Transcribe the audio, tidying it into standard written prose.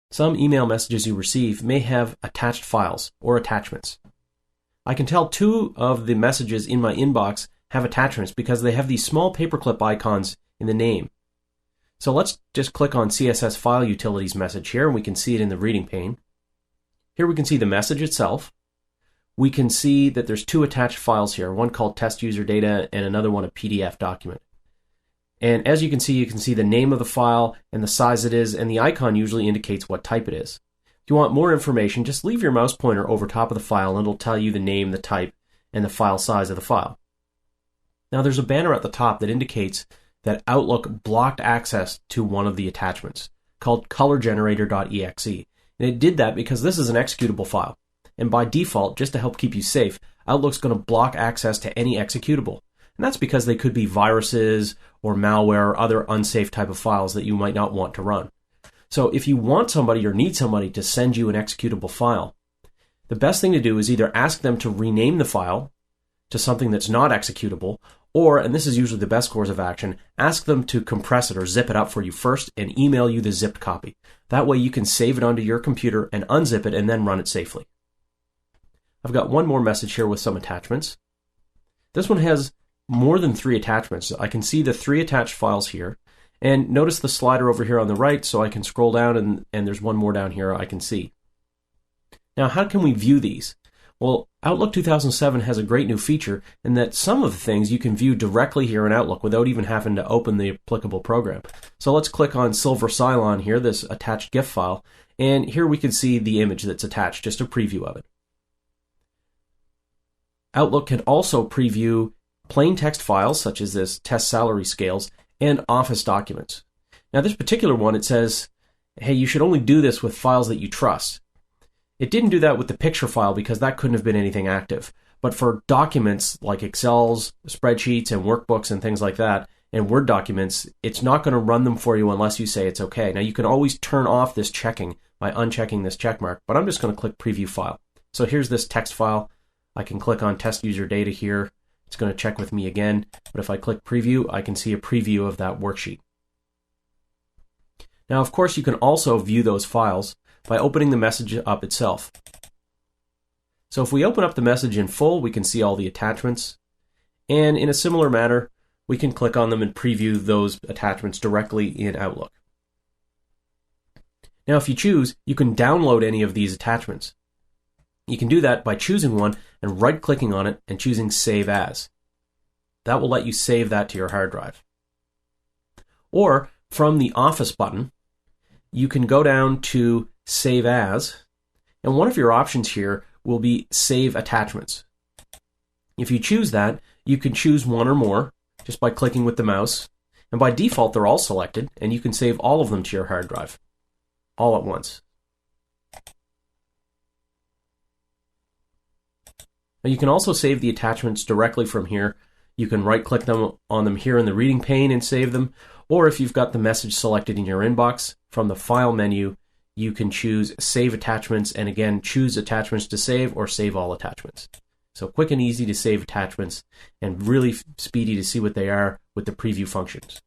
Some email messages you receive may have attached files or attachments. I can tell 2 of the messages in my inbox have attachments because they have these small paperclip icons in the name. So let's just click on CSS File Utilities message here, and we can see it in the reading pane. Here we can see the message itself. We can see that there's 2 attached files here, one called test user data and another one a PDF document. And as you can see the name of the file and the size it is, and the icon usually indicates what type it is. If you want more information, just leave your mouse pointer over top of the file and it'll tell you the name, the type, and the file size of the file. Now there's a banner at the top that indicates that Outlook blocked access to one of the attachments, called colorgenerator.exe. And it did that because this is an executable file. And by default, just to help keep you safe, Outlook's going to block access to any executable. And that's because they could be viruses or malware or other unsafe type of files that you might not want to run. So if you want somebody or need somebody to send you an executable file, the best thing to do is either ask them to rename the file to something that's not executable, or, and this is usually the best course of action, ask them to compress it or zip it up for you first and email you the zipped copy. That way you can save it onto your computer and unzip it and then run it safely. I've got one more message here with some attachments. This one has more than 3 attachments. I can see the 3 attached files here. And notice the slider over here on the right, so I can scroll down and there's one more down here I can see. Now, how can we view these? Well, Outlook 2007 has a great new feature in that some of the things you can view directly here in Outlook without even having to open the applicable program. So let's click on Silver Cylon here, this attached GIF file, and here we can see the image that's attached, just a preview of it. Outlook can also preview plain text files, such as this test salary scales, and Office documents. Now this particular one, it says, hey, you should only do this with files that you trust. It didn't do that with the picture file because that couldn't have been anything active. But for documents like Excels, spreadsheets, and workbooks and things like that, and Word documents, it's not going to run them for you unless you say it's okay. Now you can always turn off this checking by unchecking this check mark, but I'm just going to click Preview File. So here's this text file. I can click on Test User Data here. It's going to check with me again, but if I click Preview, I can see a preview of that worksheet. Now, of course, you can also view those files by opening the message up itself. So if we open up the message in full, we can see all the attachments, and in a similar manner, we can click on them and preview those attachments directly in Outlook. Now, if you choose, you can download any of these attachments. You can do that by choosing one and right-clicking on it and choosing Save As. That will let you save that to your hard drive. Or, from the Office button, you can go down to Save As, and one of your options here will be Save Attachments. If you choose that, you can choose one or more just by clicking with the mouse, and by default they're all selected, and you can save all of them to your hard drive, all at once. Now you can also save the attachments directly from here. You can right-click on them here in the reading pane and save them, or if you've got the message selected in your inbox, from the File menu, you can choose Save Attachments, and again, choose Attachments to Save or Save All Attachments. So quick and easy to save attachments, and really speedy to see what they are with the preview functions.